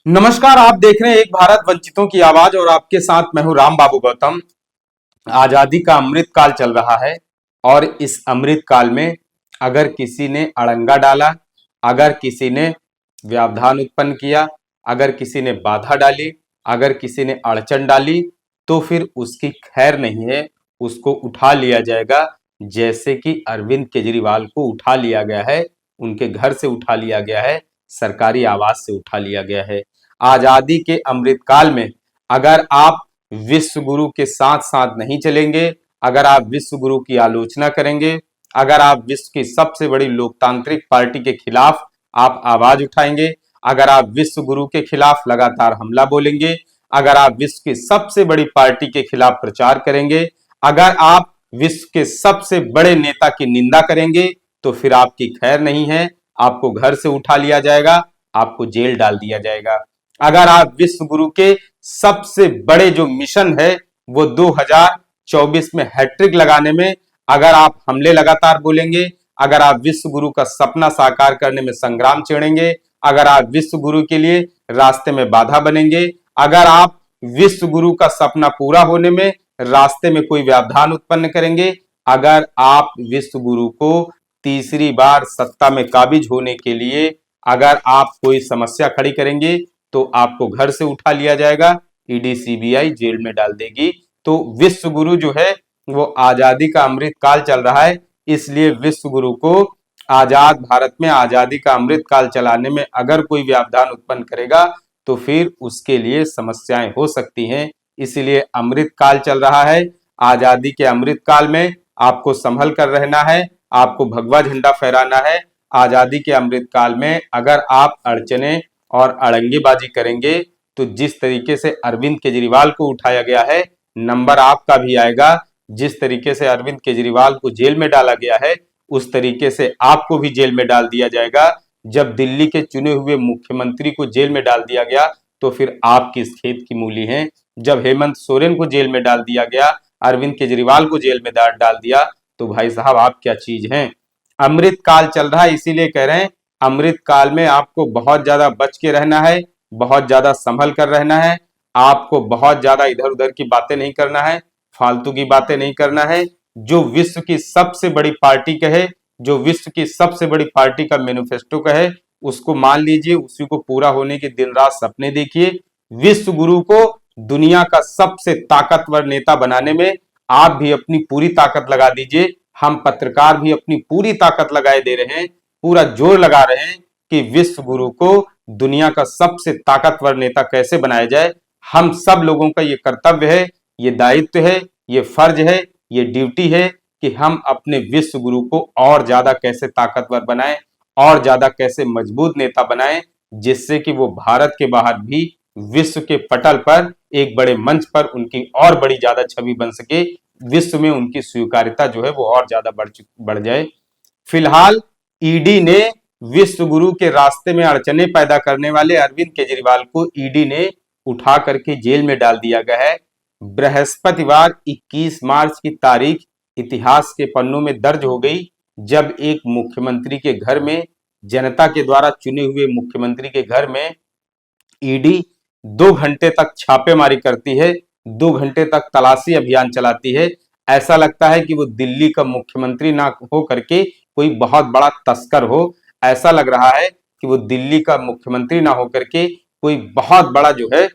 नमस्कार, आप देख रहे हैं एक भारत वंचितों की आवाज और आपके साथ मैं हूं राम बाबू गौतम। आजादी का अमृत काल चल रहा है और इस अमृत काल में अगर किसी ने अड़ंगा डाला, अगर किसी ने व्यवधान उत्पन्न किया, अगर किसी ने बाधा डाली, अगर किसी ने अड़चन डाली, तो फिर उसकी खैर नहीं है। उसको उठा लिया जाएगा, जैसे कि अरविंद केजरीवाल को उठा लिया गया है, उनके घर से उठा लिया गया है, सरकारी आवास से उठा लिया गया है। आजादी के अमृत काल में अगर आप विश्व गुरु के साथ साथ नहीं चलेंगे, अगर आप विश्व गुरु की आलोचना करेंगे, अगर आप विश्व की सबसे बड़ी लोकतांत्रिक पार्टी के खिलाफ आप आवाज उठाएंगे, अगर आप विश्व गुरु के खिलाफ लगातार हमला बोलेंगे, अगर आप विश्व की सबसे बड़ी पार्टी के खिलाफ प्रचार करेंगे, अगर आप विश्व के सबसे बड़े नेता की निंदा करेंगे, तो फिर आपकी खैर नहीं है। आपको घर से उठा लिया जाएगा, आपको जेल डाल दिया जाएगा। अगर आप विश्व गुरु के सबसे बड़े जो मिशन है वो 2024 में हैट्रिक लगाने में अगर आप हमले लगातार बोलेंगे, अगर आप विश्व गुरु का सपना साकार करने में संग्राम छेड़ेंगे, अगर आप विश्व गुरु के लिए रास्ते में बाधा बनेंगे, अगर आप विश्व गुरु का सपना पूरा होने में रास्ते में कोई व्यवधान उत्पन्न करेंगे, अगर आप विश्व गुरु को तीसरी बार सत्ता में काबिज होने के लिए अगर आप कोई समस्या खड़ी करेंगे, तो आपको घर से उठा लिया जाएगा, ईडी सीबीआई जेल में डाल देगी। तो विश्व गुरु जो है वो आजादी का अमृत काल चल रहा है, इसलिए विश्व गुरु को आजाद भारत में आजादी का अमृत काल चलाने में अगर कोई व्यवधान उत्पन्न करेगा तो फिर उसके लिए समस्याएं हो सकती हैं। इसलिए अमृत काल चल रहा है। आजादी के अमृत काल में आपको संभल कर रहना है, आपको भगवा झंडा फहराना है। आजादी के अमृत काल में अगर आप अड़चने और अड़ंगेबाजी करेंगे तो जिस तरीके से अरविंद केजरीवाल को उठाया गया है, नंबर आपका भी आएगा। जिस तरीके से अरविंद केजरीवाल को जेल में डाला गया है, उस तरीके से आपको भी जेल में डाल दिया जाएगा। जब दिल्ली के चुने हुए मुख्यमंत्री को जेल में डाल दिया गया, तो फिर आप किस खेत की मूली हैं। जब हेमंत सोरेन को जेल में डाल दिया गया, अरविंद केजरीवाल को जेल में डाल दिया, तो भाई साहब आप क्या चीज हैं। अमृत काल चल रहा है, इसीलिए कह रहे हैं अमृत काल में आपको बहुत ज्यादा बच के रहना है, बहुत ज्यादा संभल कर रहना है। आपको बहुत ज्यादा इधर उधर की बातें नहीं करना है, फालतू की बातें नहीं करना है। जो विश्व की सबसे बड़ी पार्टी कहे, जो विश्व की सबसे बड़ी पार्टी का मैनिफेस्टो कहे, उसको मान लीजिए, उसी को पूरा होने के दिन रात सपने देखिए। विश्व गुरु को दुनिया का सबसे ताकतवर नेता बनाने में आप भी अपनी पूरी ताकत लगा दीजिए। हम पत्रकार भी अपनी पूरी ताकत लगाए दे रहे हैं, पूरा जोर लगा रहे हैं कि विश्व गुरु को दुनिया का सबसे ताकतवर नेता कैसे बनाया जाए। हम सब लोगों का ये कर्तव्य है, ये दायित्व है, ये फर्ज है, ये ड्यूटी है कि हम अपने विश्व गुरु को और ज्यादा कैसे ताकतवर बनाएं, और ज्यादा कैसे मजबूत नेता बनाएं, जिससे कि वो भारत के बाहर भी विश्व के पटल पर एक बड़े मंच पर उनकी और बड़ी ज्यादा छवि बन सके, विश्व में उनकी स्वीकार्यता जो है वो और ज्यादा बढ़ जाए। फिलहाल ईडी ने विश्व गुरु के रास्ते में अड़चने पैदा करने वाले अरविंद केजरीवाल को ईडी ने उठा करके जेल में डाल दिया गया है। बृहस्पतिवार 21 मार्च की तारीख इतिहास के पन्नों में दर्ज हो गई, जब एक मुख्यमंत्री के घर में, जनता के द्वारा चुने हुए मुख्यमंत्री के घर में ईडी 2 घंटे तक छापेमारी करती है, 2 घंटे तक तलाशी अभियान चलाती है। ऐसा लगता है कि वो दिल्ली का मुख्यमंत्री ना हो करके कोई बहुत बड़ा तस्कर हो। ऐसा लग रहा है कि वो दिल्ली का मुख्यमंत्री ना होकर के कोई बहुत बड़ा जो है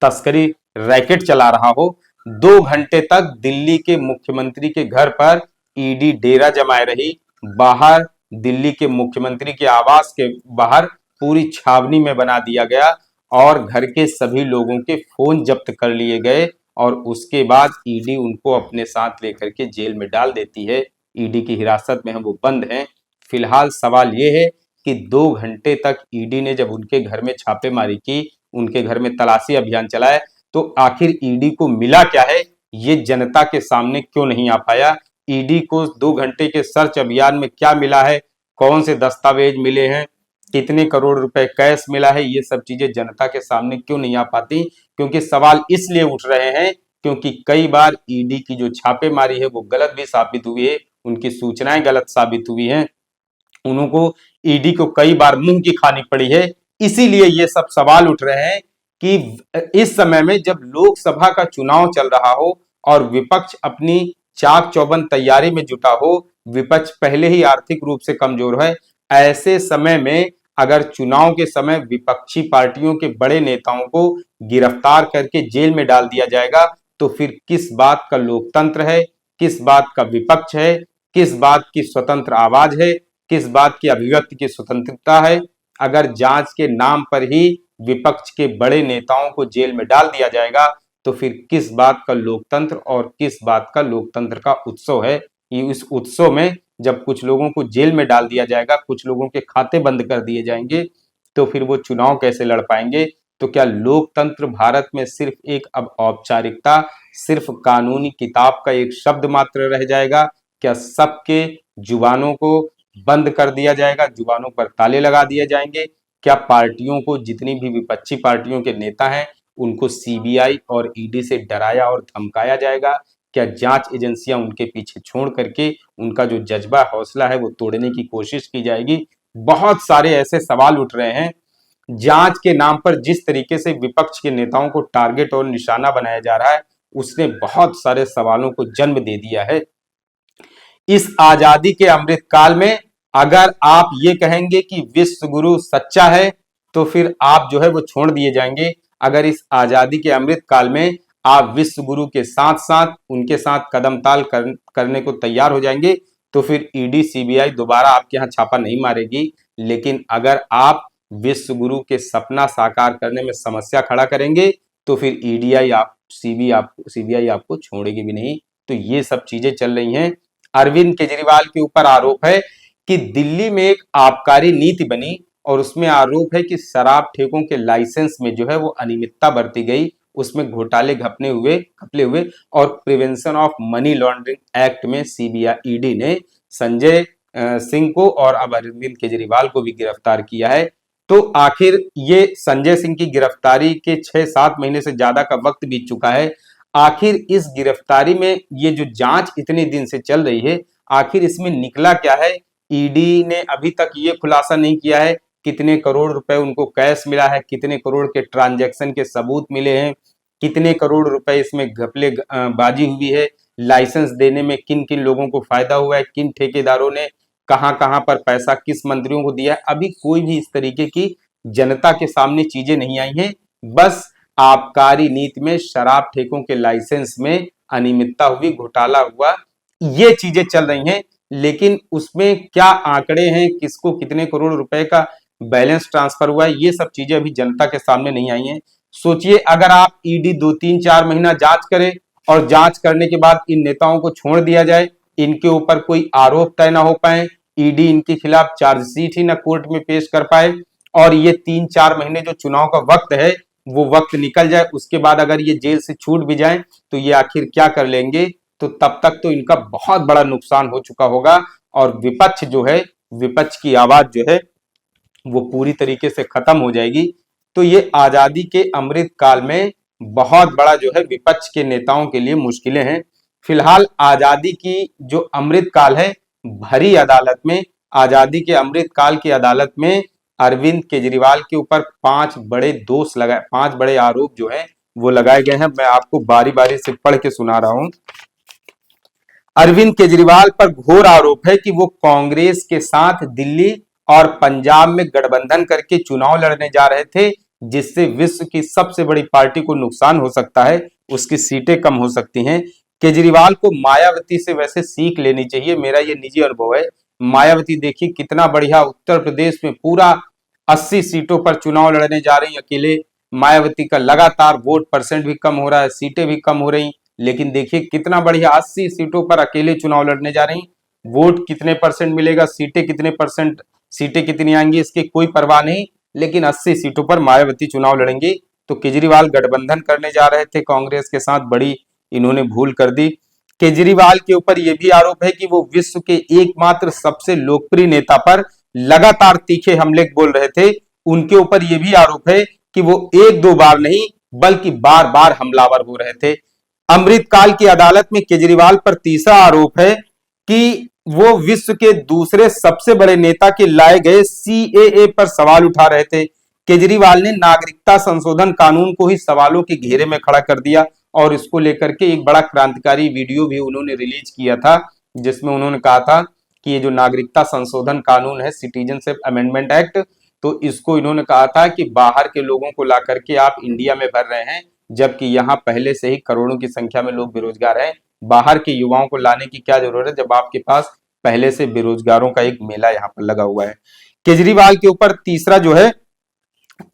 तस्करी रैकेट चला रहा हो। 2 घंटे तक दिल्ली के मुख्यमंत्री के घर पर ईडी डेरा जमाए रही। बाहर दिल्ली के मुख्यमंत्री के आवास के बाहर पूरी छावनी में बना दिया गया और घर के सभी लोगों के फोन जब्त कर लिए गए और उसके बाद ईडी उनको अपने साथ लेकर के जेल में डाल देती है। ईडी की हिरासत में हम वो बंद हैं। फिलहाल सवाल ये है कि 2 घंटे तक ईडी ने जब उनके घर में छापेमारी की, उनके घर में तलाशी अभियान चलाया, तो आखिर ईडी को मिला क्या है, ये जनता के सामने क्यों नहीं आ पाया। ईडी को 2 घंटे के सर्च अभियान में क्या मिला है, कौन से दस्तावेज मिले हैं, कितने करोड़ रुपए कैश मिला है, ये सब चीजें जनता के सामने क्यों नहीं आ पाती। क्योंकि सवाल इसलिए उठ रहे हैं क्योंकि कई बार ईडी की जो छापेमारी है वो गलत भी साबित हुई है, उनकी सूचनाएं गलत साबित हुई हैं। उनको ईडी को कई बार मुंह की खानी पड़ी है इसीलिए ये सब सवाल उठ रहे हैं कि इस समय में जब लोकसभा का चुनाव चल रहा हो और विपक्ष अपनी चाक चौबंद तैयारी में जुटा हो, विपक्ष पहले ही आर्थिक रूप से कमजोर है, ऐसे समय में अगर चुनाव के समय विपक्षी पार्टियों के बड़े नेताओं को गिरफ्तार करके जेल में डाल दिया जाएगा, तो फिर किस बात का लोकतंत्र है, किस बात का विपक्ष है, किस बात की स्वतंत्र आवाज है, किस बात की अभिव्यक्ति की स्वतंत्रता है। अगर जांच के नाम पर ही विपक्ष के बड़े नेताओं को जेल में डाल दिया जाएगा, तो फिर किस बात का लोकतंत्र और किस बात का लोकतंत्र का उत्सव है। इस उत्सव में जब कुछ लोगों को जेल में डाल दिया जाएगा, कुछ लोगों के खाते बंद कर दिए जाएंगे, तो फिर वो चुनाव कैसे लड़ पाएंगे। तो क्या लोकतंत्र भारत में सिर्फ एक अब औपचारिकता, सिर्फ कानूनी किताब का एक शब्द मात्र रह जाएगा? क्या सबके जुबानों को बंद कर दिया जाएगा, जुबानों पर ताले लगा दिए जाएंगे? क्या पार्टियों को, जितनी भी विपक्षी पार्टियों के नेता हैं, उनको सीबीआई और ईडी से डराया और धमकाया जाएगा? क्या जांच एजेंसियां उनके पीछे छोड़ करके उनका जो जज्बा हौसला है वो तोड़ने की कोशिश की जाएगी? बहुत सारे ऐसे सवाल उठ रहे हैं। जांच के नाम पर जिस तरीके से विपक्ष के नेताओं को टारगेट और निशाना बनाया जा रहा है, उसने बहुत सारे सवालों को जन्म दे दिया है। इस आजादी के अमृत काल में अगर आप ये कहेंगे कि विश्व गुरु सच्चा है, तो फिर आप जो है वो छोड़ दिए जाएंगे। अगर इस आजादी के अमृत काल में आप विश्व गुरु के साथ साथ उनके साथ कदम ताल करने को तैयार हो जाएंगे, तो फिर ईडी सीबीआई दोबारा आपके यहाँ छापा नहीं मारेगी। लेकिन अगर आप विश्व गुरु के सपना साकार करने में समस्या खड़ा करेंगे, तो फिर सीबीआई आपको छोड़ेगी भी नहीं। तो ये सब चीजें चल रही हैं। अरविंद केजरीवाल के ऊपर आरोप है कि दिल्ली में एक आबकारी नीति बनी और उसमें आरोप है कि शराब ठेकों के लाइसेंस में जो है वो अनियमितता बरती गई, उसमें घोटाले घपले हुए और prevention of money laundering act में सीबीआई ईडी ने संजय सिंह को और अब अरविंद केजरीवाल को भी गिरफ्तार किया है। तो आखिर ये संजय सिंह की गिरफ्तारी के 6-7 महीने से ज्यादा का वक्त बीत चुका है। आखिर इस गिरफ्तारी में ये जो जांच इतने दिन से चल रही है, आखिर इसमें निकला क्या है? ईडी ने अभी तक ये खुलासा नहीं किया है कितने करोड़ रुपए उनको कैश मिला है, कितने करोड़ के ट्रांजैक्शन के सबूत मिले हैं, कितने करोड़ रुपए इसमें घपले बाजी हुई है, लाइसेंस देने में किन किन लोगों को फायदा हुआ है, किन ठेकेदारों ने कहां कहां पर पैसा किस मंत्रियों को दिया है। अभी कोई भी इस तरीके की जनता के सामने चीजें नहीं आई हैं। बस आबकारी नीति में शराब ठेकों के लाइसेंस में अनियमितता हुई, घोटाला हुआ, ये चीजें चल रही हैं। लेकिन उसमें क्या आंकड़े हैं, किसको कितने करोड़ रुपए का बैलेंस ट्रांसफर हुआ है, ये सब चीजें अभी जनता के सामने नहीं आई हैं। सोचिए अगर आप ईडी 2-3-4 महीना जांच करे और जांच करने के बाद इन नेताओं को छोड़ दिया जाए, इनके ऊपर कोई आरोप तय ना हो पाए, ईडी इनके खिलाफ चार्जशीट ही ना कोर्ट में पेश कर पाए, और ये 3-4 महीने जो चुनाव का वक्त है वो वक्त निकल जाए, उसके बाद अगर ये जेल से छूट भी जाए तो ये आखिर क्या कर लेंगे? तो तब तक तो इनका बहुत बड़ा नुकसान हो चुका होगा और विपक्ष जो है, विपक्ष की आवाज जो है वो पूरी तरीके से खत्म हो जाएगी। तो ये आजादी के अमृत काल में बहुत बड़ा जो है विपक्ष के नेताओं के लिए मुश्किलें हैं। फिलहाल आजादी की जो अमृत काल है, भरी अदालत में, आजादी के अमृत काल की अदालत में अरविंद केजरीवाल के ऊपर 5 बड़े आरोप जो है वो लगाए गए हैं। मैं आपको बारी बारी से पढ़ के सुना रहा हूं। अरविंद केजरीवाल पर घोर आरोप है कि वो कांग्रेस के साथ दिल्ली और पंजाब में गठबंधन करके चुनाव लड़ने जा रहे थे, जिससे विश्व की सबसे बड़ी पार्टी को नुकसान हो सकता है, उसकी सीटें कम हो सकती हैं। केजरीवाल को मायावती से वैसे सीख लेनी चाहिए, मेरा ये निजी अनुभव है। मायावती देखिए कितना बढ़िया उत्तर प्रदेश में पूरा 80 सीटों पर चुनाव लड़ने जा रही अकेले। मायावती का लगातार वोट परसेंट भी कम हो रहा है, सीटें भी कम हो रही, लेकिन देखिए कितना बढ़िया 80 सीटों पर अकेले चुनाव लड़ने जा रही। वोट कितने परसेंट मिलेगा, सीटें कितनी आएंगी, इसकी कोई परवाह नहीं, लेकिन 80 सीटों पर मायावती चुनाव लड़ेंगी। तो केजरीवाल गठबंधन करने जा रहे थे कांग्रेस के साथ, बड़ी इन्होंने भूल कर दी। केजरीवाल के ऊपर यह भी आरोप है कि वो विश्व के एकमात्र सबसे लोकप्रिय नेता पर लगातार तीखे हमले बोल रहे थे। उनके ऊपर यह भी आरोप है कि वो 1-2 बार नहीं बल्कि बार बार हमलावर हो रहे थे। अमृतकाल की अदालत में केजरीवाल पर तीसरा आरोप है कि वो विश्व के दूसरे सबसे बड़े नेता के लाए गए सीएए पर सवाल उठा रहे थे। केजरीवाल ने नागरिकता संशोधन कानून को ही सवालों के घेरे में खड़ा कर दिया और इसको लेकर के एक बड़ा क्रांतिकारी वीडियो भी उन्होंने रिलीज किया था, जिसमें उन्होंने कहा था कि ये जो नागरिकता संशोधन कानून है, सिटीजनशिप अमेंडमेंट एक्ट, तो इसको इन्होंने कहा था कि बाहर के लोगों को ला करके आप इंडिया में भर रहे हैं, जबकि यहाँ पहले से ही करोड़ों की संख्या में लोग बेरोजगार हैं। बाहर के युवाओं को लाने की क्या जरूरत है जब आपके पास पहले से बेरोजगारों का एक मेला यहाँ पर लगा हुआ है। केजरीवाल के ऊपर तीसरा जो है,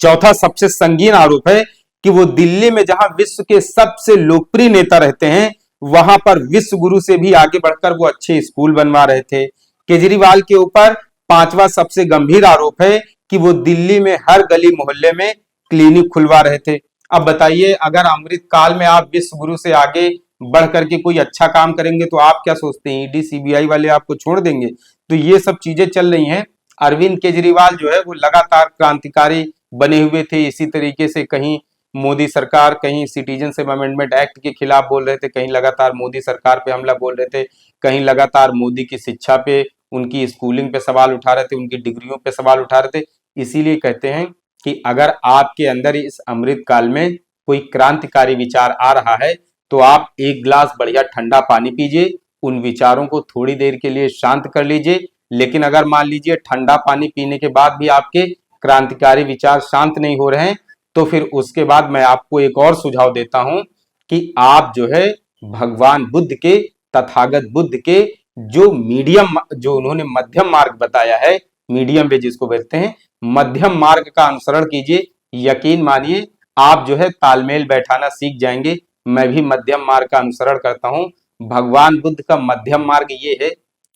चौथा सबसे संगीन आरोप है कि वो दिल्ली में जहां विश्व के सबसे लोकप्रिय नेता रहते हैं, वहां पर विश्व गुरु से भी आगे बढ़कर वो अच्छे स्कूल बनवा रहे थे। केजरीवाल के ऊपर पांचवा सबसे गंभीर आरोप है कि वो दिल्ली में हर गली मोहल्ले में क्लिनिक खुलवा रहे थे। अब बताइए, अगर अमृत काल में आप विश्व गुरु से आगे बढ़ करके कोई अच्छा काम करेंगे तो आप क्या सोचते हैं, ईडी सीबीआई वाले आपको छोड़ देंगे? तो ये सब चीजें चल रही हैं। अरविंद केजरीवाल जो है वो लगातार क्रांतिकारी बने हुए थे। इसी तरीके से कहीं मोदी सरकार, कहीं सिटीजनशिप अमेंडमेंट एक्ट के खिलाफ बोल रहे थे, कहीं लगातार मोदी सरकार पे हमला बोल रहे थे, कहीं लगातार मोदी की शिक्षा पे, उनकी स्कूलिंग पे सवाल उठा रहे थे, उनकी डिग्रियों पे सवाल उठा रहे थे। इसीलिए कहते हैं कि अगर आपके अंदर इस अमृत काल में कोई क्रांतिकारी विचार आ रहा है तो आप एक गिलास बढ़िया ठंडा पानी पीजिए, उन विचारों को थोड़ी देर के लिए शांत कर लीजिए। लेकिन अगर मान लीजिए ठंडा पानी पीने के बाद भी आपके क्रांतिकारी विचार शांत नहीं हो रहे हैं, तो फिर उसके बाद मैं आपको एक और सुझाव देता हूं कि आप जो है भगवान बुद्ध के, तथागत बुद्ध के जो मीडियम, जो उन्होंने मध्यम मार्ग बताया है, मीडियम वे जिसको बोलते हैं, मध्यम मार्ग का अनुसरण कीजिए। यकीन मानिए आप जो है तालमेल बैठाना सीख जाएंगे। मैं भी मध्यम मार्ग का अनुसरण करता हूं। भगवान बुद्ध का मध्यम मार्ग ये है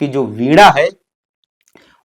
कि जो वीणा है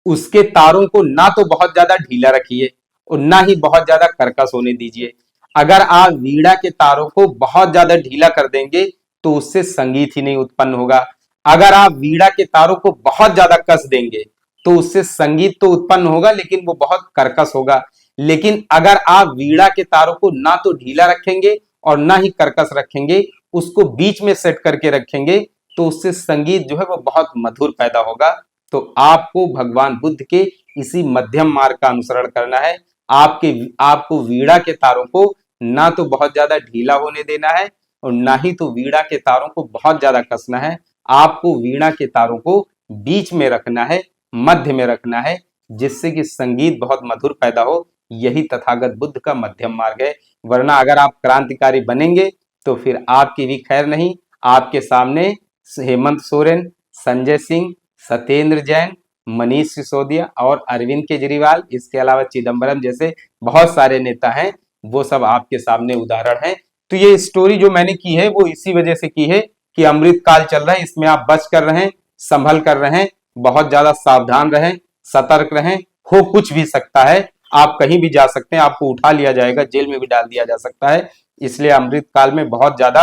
उसके तारों को ना तो बहुत ज्यादा ढीला रखिए और ना ही बहुत ज्यादा कर्कश होने दीजिए। अगर आप वीणा के तारों को बहुत ज्यादा ढीला कर देंगे तो उससे संगीत ही नहीं उत्पन्न होगा। अगर आप वीणा के तारों को बहुत ज्यादा कस देंगे तो उससे संगीत तो उत्पन्न होगा लेकिन वो बहुत कर्कश होगा। लेकिन अगर आप वीणा के तारों को ना तो ढीला रखेंगे और ना ही कर्कश रखेंगे, उसको बीच में सेट करके रखेंगे, तो उससे संगीत जो है वो बहुत मधुर पैदा होगा। तो आपको भगवान बुद्ध के इसी मध्यम मार्ग का अनुसरण करना है। आपको वीणा के तारों को ना तो बहुत ज्यादा ढीला होने देना है और ना ही तो वीणा के तारों को बहुत ज्यादा कसना है। आपको वीणा के तारों को बीच में रखना है, मध्य में रखना है, जिससे कि संगीत बहुत मधुर पैदा हो। यही तथागत बुद्ध का मध्यम मार्ग है। वरना अगर आप क्रांतिकारी बनेंगे तो फिर आपकी भी खैर नहीं। आपके सामने हेमंत सोरेन, संजय सिंह, सत्येंद्र जैन, मनीष सिसोदिया और अरविंद केजरीवाल, इसके अलावा चिदम्बरम जैसे बहुत सारे नेता हैं, वो सब आपके सामने उदाहरण हैं। तो ये स्टोरी जो मैंने की है वो इसी वजह से की है कि अमृत काल चल रहा है, इसमें आप बच कर रहें, संभल कर रहें, बहुत ज्यादा सावधान रहें, सतर्क रहें। हो कुछ भी सकता है, आप कहीं भी जा सकते हैं, आपको उठा लिया जाएगा, जेल में भी डाल दिया जा सकता है। इसलिए अमृत काल में बहुत ज्यादा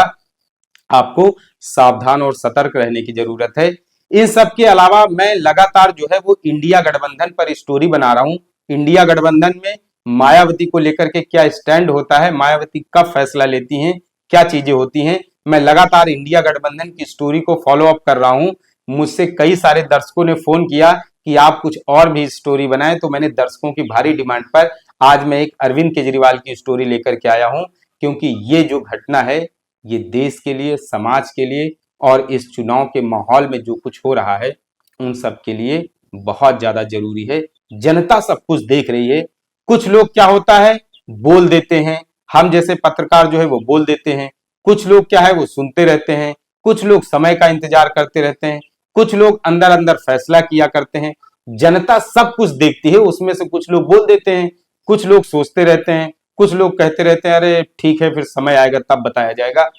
आपको सावधान और सतर्क रहने की जरूरत है। इन सब के अलावा मैं लगातार जो है वो इंडिया गठबंधन पर स्टोरी बना रहा हूं। इंडिया गठबंधन में मायावती को लेकर के क्या स्टैंड होता है, मायावती कब फैसला लेती हैं, क्या चीजें होती हैं, मैं लगातार इंडिया गठबंधन की स्टोरी को फॉलो अप कर रहा हूं। मुझसे कई सारे दर्शकों ने फोन किया कि आप कुछ और भी स्टोरी बनाएं, तो मैंने दर्शकों की भारी डिमांड पर आज मैं एक अरविंद केजरीवाल की स्टोरी लेकर के आया हूं। क्योंकि ये जो घटना है ये देश के लिए, समाज के लिए और इस चुनाव के माहौल में जो कुछ हो रहा है उन सब के लिए बहुत ज्यादा जरूरी है। जनता सब कुछ देख रही है। कुछ लोग क्या होता है बोल देते हैं, हम जैसे पत्रकार जो है वो बोल देते हैं। कुछ लोग क्या है वो सुनते रहते हैं, कुछ लोग समय का इंतजार करते रहते हैं, कुछ लोग अंदर अंदर फैसला किया करते हैं। जनता सब कुछ देखती है, उसमें से कुछ लोग बोल देते हैं, कुछ लोग सोचते रहते हैं, कुछ लोग कहते रहते हैं अरे ठीक है फिर समय आएगा तब बताया जाएगा।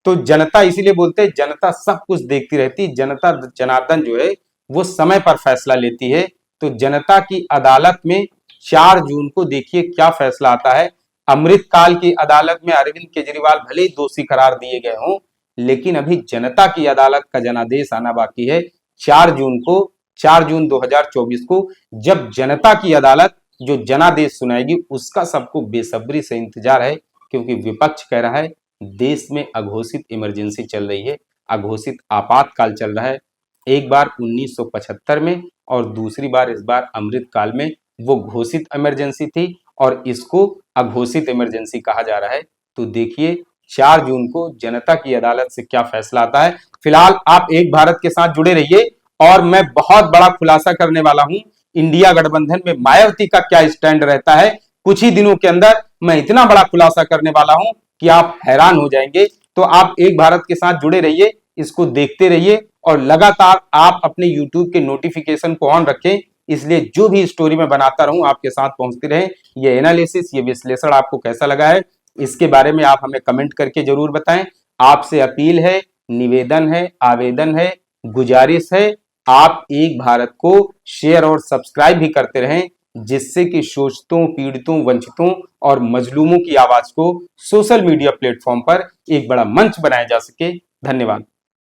तो जनता इसीलिए बोलते हैं जनता सब कुछ देखती रहती है। जनता जनार्दन जो है वो समय पर फैसला लेती है। तो जनता की अदालत में 4 जून को देखिए क्या फैसला आता है। अमृतकाल की अदालत में अरविंद केजरीवाल भले ही दोषी करार दिए गए हों, लेकिन अभी जनता की अदालत का जनादेश आना बाकी है 4 जून को, 4 जून 2024 को, जब जनता की अदालत जो जनादेश सुनाएगी उसका सबको बेसब्री से इंतजार है। क्योंकि विपक्ष कह रहा है देश में अघोषित इमरजेंसी चल रही है, अघोषित आपातकाल चल रहा है। एक बार 1975 में और दूसरी बार इस बार अमृतकाल में वो घोषित इमरजेंसी थी और इसको अघोषित इमरजेंसी कहा जा रहा है। तो देखिए 4 जून को जनता की अदालत से क्या फैसला आता है। फिलहाल आप एक भारत के साथ जुड़े रहिए और मैं बहुत बड़ा खुलासा करने वाला हूं इंडिया गठबंधन में मायावती का क्या स्टैंड रहता है। कुछ ही दिनों के अंदर मैं इतना बड़ा खुलासा करने वाला हूं कि आप हैरान हो जाएंगे। तो आप एक भारत के साथ जुड़े रहिए, इसको देखते रहिए और लगातार आप अपने YouTube के नोटिफिकेशन को ऑन रखें, इसलिए जो भी स्टोरी मैं बनाता रहूं आपके साथ पहुंचती रहे। ये एनालिसिस, ये विश्लेषण आपको कैसा लगा है इसके बारे में आप हमें कमेंट करके जरूर बताएं। आपसे अपील है, निवेदन है, आवेदन है, गुजारिश है, आप एक भारत को शेयर और सब्सक्राइब भी करते रहें, जिससे कि शोषितों, पीड़ितों, वंचितों और मजलूमों की आवाज को सोशल मीडिया प्लेटफॉर्म पर एक बड़ा मंच बनाया जा सके। धन्यवाद।